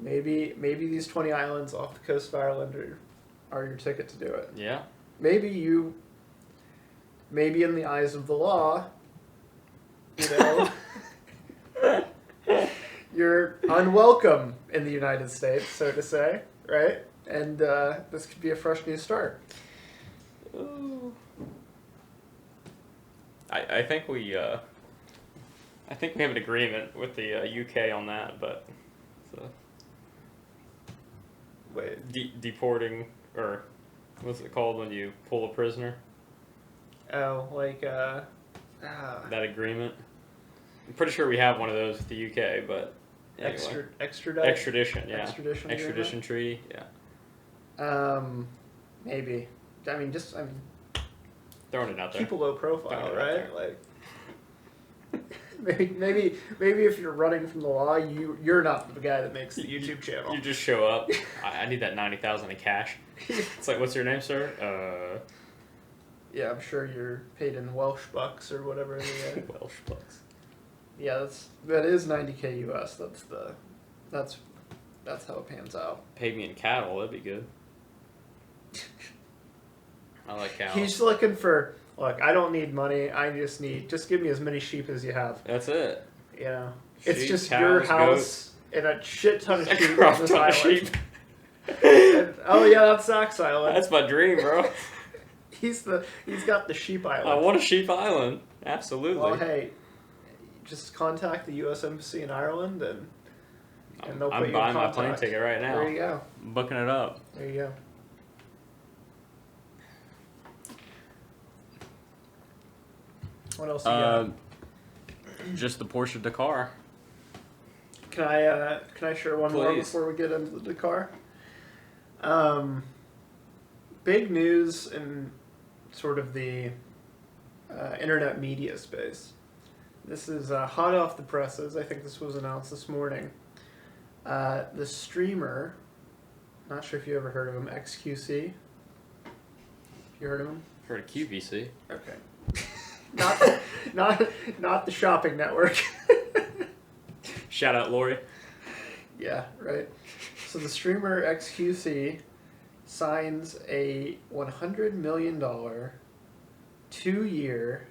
Maybe these 20 islands off the coast of Ireland are your ticket to do it. Yeah. Maybe in the eyes of the law, you know, you're unwelcome in the United States, so to say, right? And this could be a fresh new start. Ooh. I think we have an agreement with the UK on that, but Wait. Deporting, or what's it called when you pull a prisoner? Oh, like that agreement. I'm pretty sure we have one of those with the UK, but anyway. Extradition, yeah. Extradition treaty, yeah. Maybe. Throwing it out there. Keep a low profile, right? Like, maybe if you're running from the law, you're not the guy that makes the YouTube channel. You just show up. I need that $90,000 in cash. It's like, what's your name, sir? Yeah, I'm sure you're paid in Welsh bucks or whatever. Welsh bucks. Yeah, that is $90K US. That's how it pans out. Pay me in cattle, that'd be good. I like cows. He's looking for, look, I don't need money. Just give me as many sheep as you have. That's it. You know, Sheep, it's just cows, your house goats. and a shit ton of sheep A on this ton of island. sheep. Oh yeah, that's Zach's island. That's my dream, bro. He's got the sheep island. I want a sheep island. Absolutely. Well, hey, just contact the U.S. Embassy in Ireland and they'll put you in buying my contact. plane ticket right now. There you go. I'm booking it up. There you go. What else you got? Just the Porsche Dakar. Can I share one more Please. before we get into the Dakar? Big news in sort of the internet media space. This is hot off the presses. I think this was announced this morning. The streamer, not sure if you ever heard of him, xQc. You heard of him? Heard of QVC. Okay. not the shopping network. Shout out Lori. Yeah, right. So the streamer xQc signs a $100 million, 2-year,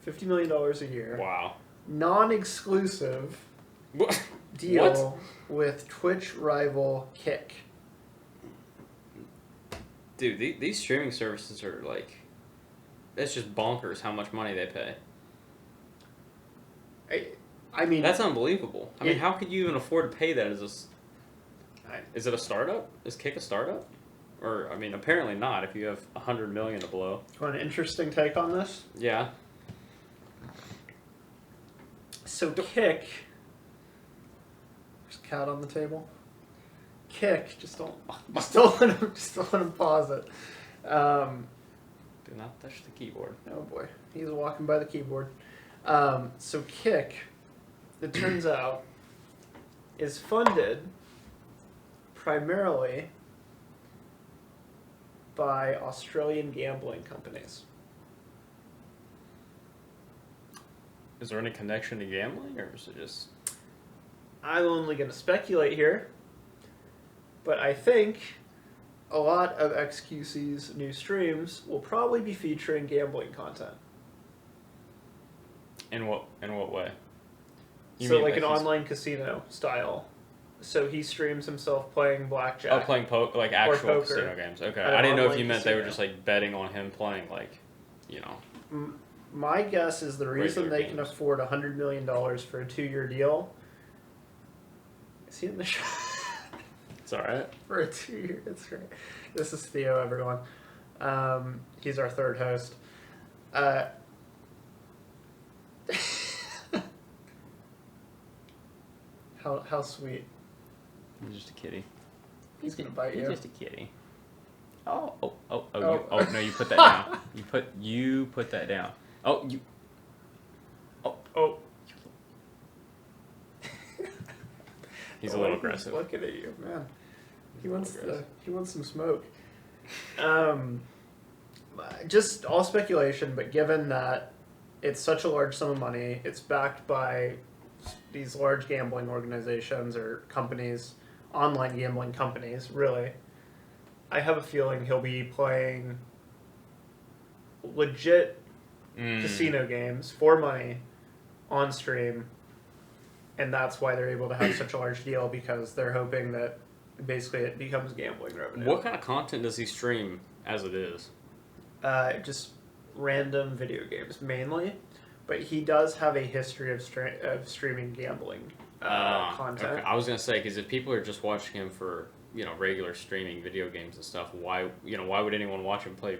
$50 million a year. Wow. Non-exclusive What? deal with Twitch rival Kick. Dude, these streaming services are like, it's just bonkers how much money they pay. I mean, that's unbelievable. I mean, how could you even afford to pay that as is it a startup? Is Kick a startup? Or, I mean, apparently not if you have $100 million to blow. Want an interesting take on this? Yeah. So Kick, there's a cat on the table. Kick, just don't let him pause it. Do not touch the keyboard. Oh boy, he's walking by the keyboard. So Kick, it turns out, is funded primarily by Australian gambling companies. Is there any connection to gambling, or is it just... I'm only going to speculate here, but I think a lot of xQc's new streams will probably be featuring gambling content. In what way? So like an online casino style. So he streams himself playing blackjack. Oh, playing like actual poker casino games. Okay, at I didn't know if online you meant they were casino. just like betting on him playing like, you know. My guess is the reason Regular they can games. afford $100 million for a 2-year deal. Is he in the show? It's all right. For a 2-year, it's great. This is Theo, everyone. He's our third host. How sweet. He's just a kitty. He's gonna bite you. He's just a kitty. Oh. Oh. No, you put that down. You put that down. Oh. He's a little aggressive. He's looking at you, man. He wants some smoke. Just all speculation, but given that it's such a large sum of money, it's backed by these large gambling organizations or companies, online gambling companies, really, I have a feeling he'll be playing legit casino games for money on stream, and that's why they're able to have such a large deal, because they're hoping that basically it becomes gambling revenue. What kind of content does he stream as it is? Just random video games mainly, but he does have a history of streaming gambling content. Okay. I was gonna say, because if people are just watching him for regular streaming video games and stuff, why would anyone watch him play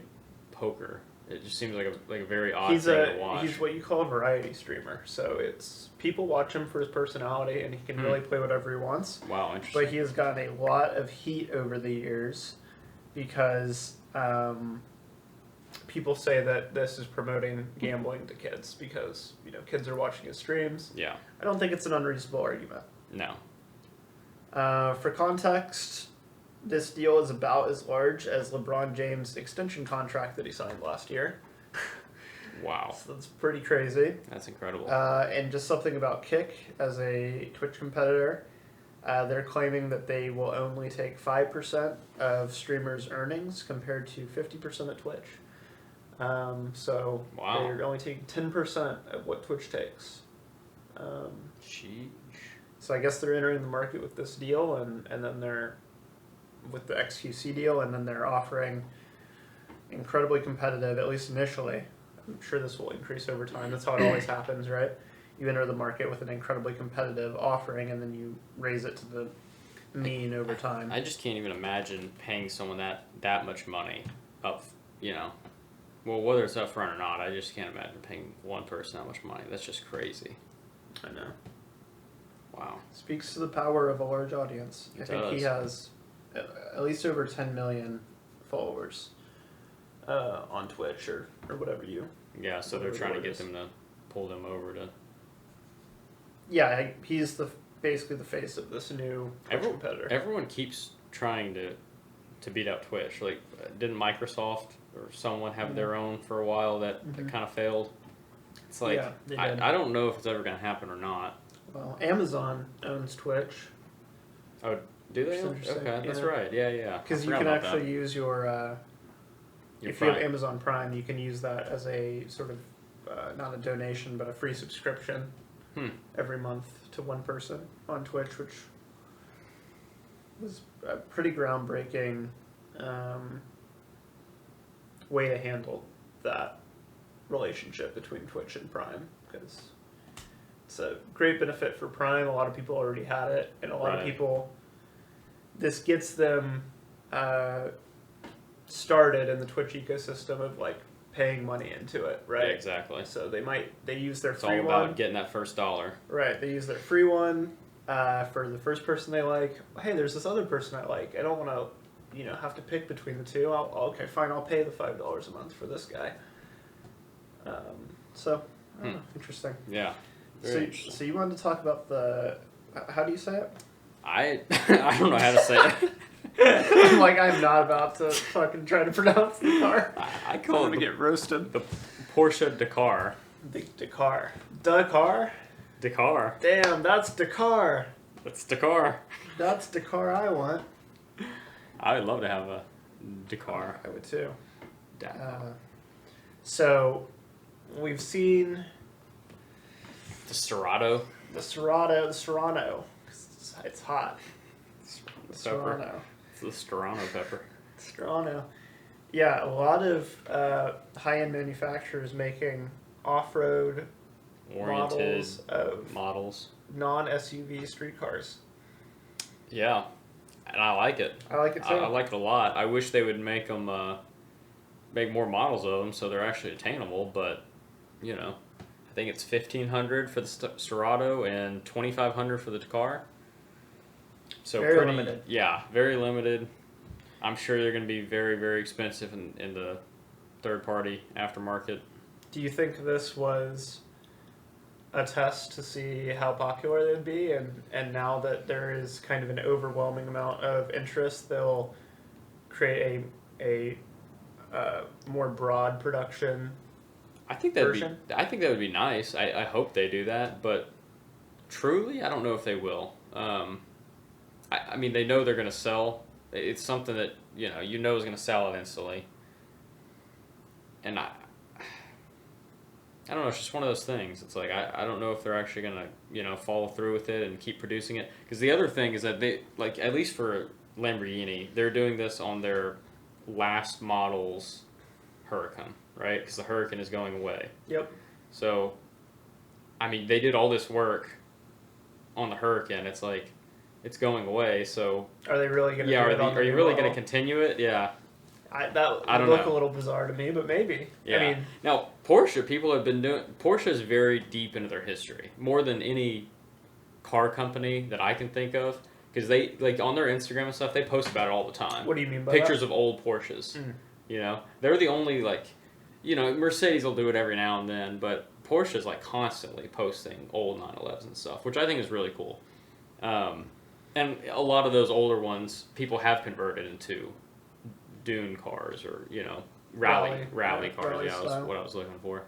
poker? It just seems like a very odd thing to watch. He's what you call a variety streamer. So it's people watch him for his personality, and he can really play whatever he wants. Wow, interesting. But he has gotten a lot of heat over the years because people say that this is promoting gambling to kids because kids are watching his streams. Yeah. I don't think it's an unreasonable argument. No. For context, this deal is about as large as LeBron James' extension contract that he signed last year. Wow. So that's pretty crazy. That's incredible. And just something about Kick as a Twitch competitor. They're claiming that they will only take 5% of streamers' earnings compared to 50% at Twitch. So wow. They're only taking 10% of what Twitch takes. Sheesh. So I guess they're entering the market with this deal, and then they're with the xQc deal, and then they're offering incredibly competitive, at least initially. I'm sure this will increase over time. That's how it always happens, right? You enter the market with an incredibly competitive offering, and then you raise it to the mean over time. I just can't even imagine paying someone that much money up, Well, whether it's upfront or not, I just can't imagine paying one person that much money. That's just crazy. I know. Wow. Speaks to the power of a large audience. I think he has at least over 10 million followers on Twitch or whatever you... Yeah, so they're trying to get them to pull them over to... Yeah, he's basically the face of this new Twitch competitor. Everyone keeps trying to beat out Twitch. Like, didn't Microsoft or someone have their own for a while that kind of failed? It's like, I don't know if it's ever going to happen or not. Well, Amazon owns Twitch. Oh, do they? Okay, that's right. Yeah. Because you can actually use your if Prime. you have Amazon Prime, you can use that as a sort of, not a donation, but a free subscription every month to one person on Twitch, which was a pretty groundbreaking way to handle that relationship between Twitch and Prime, because it's a great benefit for Prime. A lot of people already had it, and a lot of people, this gets them started in the Twitch ecosystem of like paying money into it, right? Yeah, exactly. So they use their it's free all one. about getting that first dollar. Right. They use their free one for the first person they like. Hey, there's this other person I like. I don't want to, have to pick between the two. Okay, fine. I'll pay the $5 a month for this guy. So, I don't know. Interesting. Yeah. So you wanted to talk about how do you say it? I don't know how to say it. I'm not about to fucking try to pronounce the car. I call it get roasted. The Porsche Dakar. The Dakar. Dakar? Dakar. Damn, that's Dakar. That's Dakar. That's Dakar I want. I would love to have a Dakar. I would too. Dakar. So, we've seen The Steratto. the Serrano. It's hot. The Serrano. It's the Serrano pepper. Serrano. Yeah, a lot of high-end manufacturers making off-road Oriented models, non-SUV street cars. Yeah, and I like it. I like it too. I like it a lot. I wish they would make them, make more models of them so they're actually attainable. But, I think it's $1,500 for the Steratto and $2,500 for the Dakar. So very limited. Yeah, very limited. I'm sure they're going to be very, very expensive in the third-party aftermarket. Do you think this was a test to see how popular they'd be, and now that there is kind of an overwhelming amount of interest, they'll create a more broad production I think that would be nice. I hope they do that, but truly, I don't know if they will. I mean, they know they're going to sell. It's something that you know is going to sell eventually. And I don't know. It's just one of those things. It's like I don't know if they're actually going to follow through with it and keep producing it. Because the other thing is that they like at least for Lamborghini, they're doing this on their last model's Huracan, right? Because the Huracan is going away. Yep. So, I mean, they did all this work on the Huracan. It's like it's going away. So are they really going to? Yeah. Are you really going to model? continue it? Yeah. I don't look know. a little bizarre to me, but maybe. Yeah. I mean, now Porsche, people have been doing. Porsche is very deep into their history, more than any car company that I can think of. Because they like on their Instagram and stuff, they post about it all the time. what do you mean by Pictures that? of old Porsches. Mm. You know, they're the only like, Mercedes will do it every now and then, but Porsche is like constantly posting old 911s and stuff, which I think is really cool. And a lot of those older ones, people have converted into dune cars or rally cars. rally Yeah, style. was what I was looking for.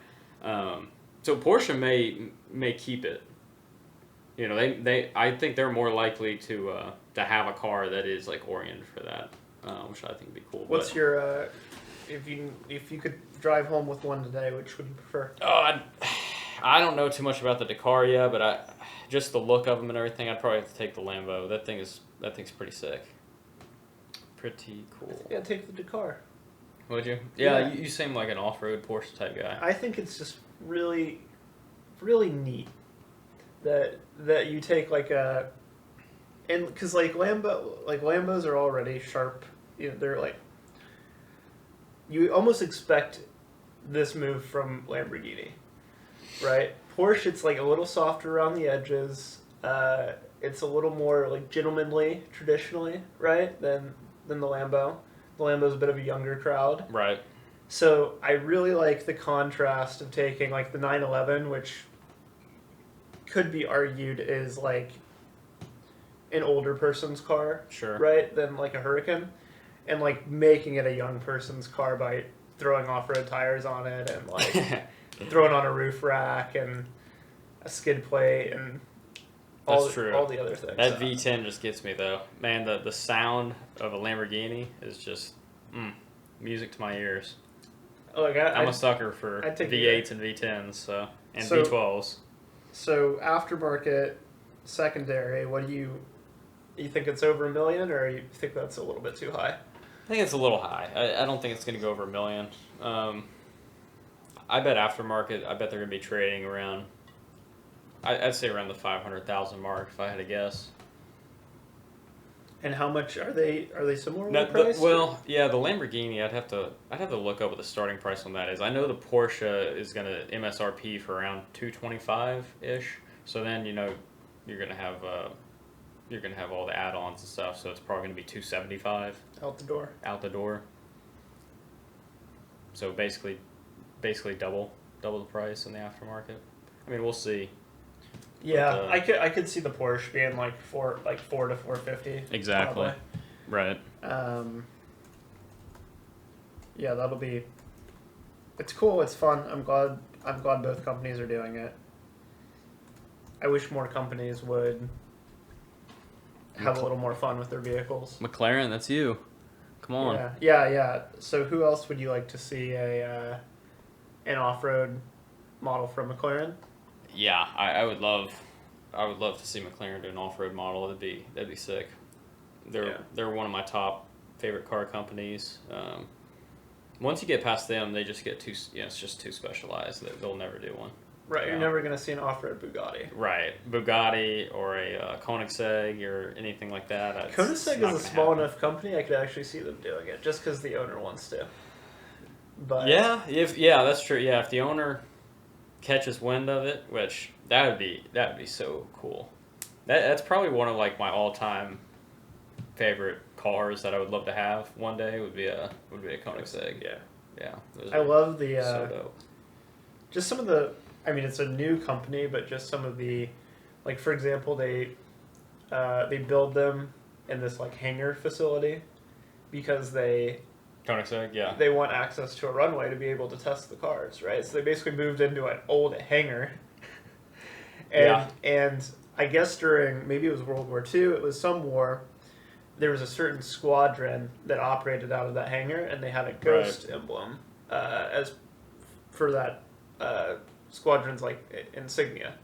So Porsche may keep it. I think they're more likely to have a car that is like oriented for that, which I think would be cool. What's your if you could drive home with one today, which would you prefer? I don't know too much about the Dakar yet, but just the look of them and everything, I'd probably have to take the Lambo. That thing's pretty sick. Pretty cool. Yeah, take the Dakar. Would you? Yeah. Yeah, you seem like an off-road Porsche type guy. I think it's just really, really neat that you take like a, and because like Lambos are already sharp. They're like, you almost expect this move from Lamborghini, right? Porsche, it's like a little softer around the edges. It's a little more like gentlemanly traditionally, right? Than the Lambo. The Lambo's a bit of a younger crowd. Right. So I really like the contrast of taking like the 911, which could be argued is like an older person's car, Sure. right? Than like a Huracan, and like making it a young person's car by throwing off-road tires on it and like throwing on a roof rack and a skid plate and all the other things. That V10 just gets me though. Man, the sound of a Lamborghini is just music to my ears. Look, I'm a sucker for V8s and V10s, and V12s. So aftermarket, secondary, what do you think it's over $1 million, or you think that's a little bit too high? I think it's a little high. I don't think it's going to go over $1 million. I bet aftermarket, they're going to be trading around, I'd say around the 500,000 mark if I had to guess. And how much are they similarly priced? The Lamborghini, I'd have to look up what the starting price on that is. I know the Porsche is going to MSRP for around 225-ish. So then you're going to have all the add-ons and stuff. So it's probably going to be 275 out the door. So basically double the price in the aftermarket. I mean, we'll see. Yeah, I could see the Porsche being like 4 to 450. Exactly. Probably. Right. Yeah, that'll be. It's cool. It's fun. I'm glad both companies are doing it. I wish more companies would have a little more fun with their vehicles. McLaren, that's you. Come on. Yeah. So who else would you like to see an off-road model from McLaren? Yeah, I would love to see McLaren do an off-road model. That'd be sick. They're one of my top favorite car companies. Once you get past them, they just get it's just too specialized. They'll never do one. Right, you're never going to see an off-road Bugatti. Right, Bugatti or a Koenigsegg or anything like that. Koenigsegg is a small enough company, I could actually see them doing it, just because the owner wants to. But that's true. Yeah, if the owner catches wind of it, which that would be so cool. That's probably one of like my all-time favorite cars that I would love to have one day would be a Koenigsegg. Yeah. I love the so dope. Just some of the. I mean, it's a new company, but just some of the, like for example, they build them in this like hangar facility because Koenigsegg, yeah. They want access to a runway to be able to test the cars, right? So they basically moved into an old hangar. And I guess during, maybe it was World War II, it was some war, there was a certain squadron that operated out of that hangar, and they had a ghost emblem as for that squadron's like insignia.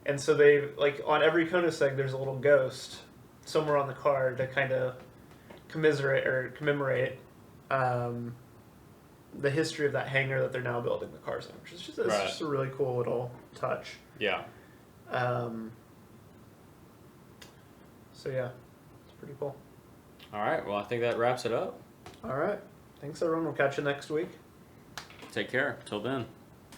And so they, like, on every Koenigsegg, there's a little ghost somewhere on the car to kind of commemorate the history of that hangar that they're now building the cars in, which is just, it's just a really cool little touch. Yeah. So yeah, it's pretty cool. All right. Well, I think that wraps it up. All right. Thanks, everyone. We'll catch you next week. Take care. Till then.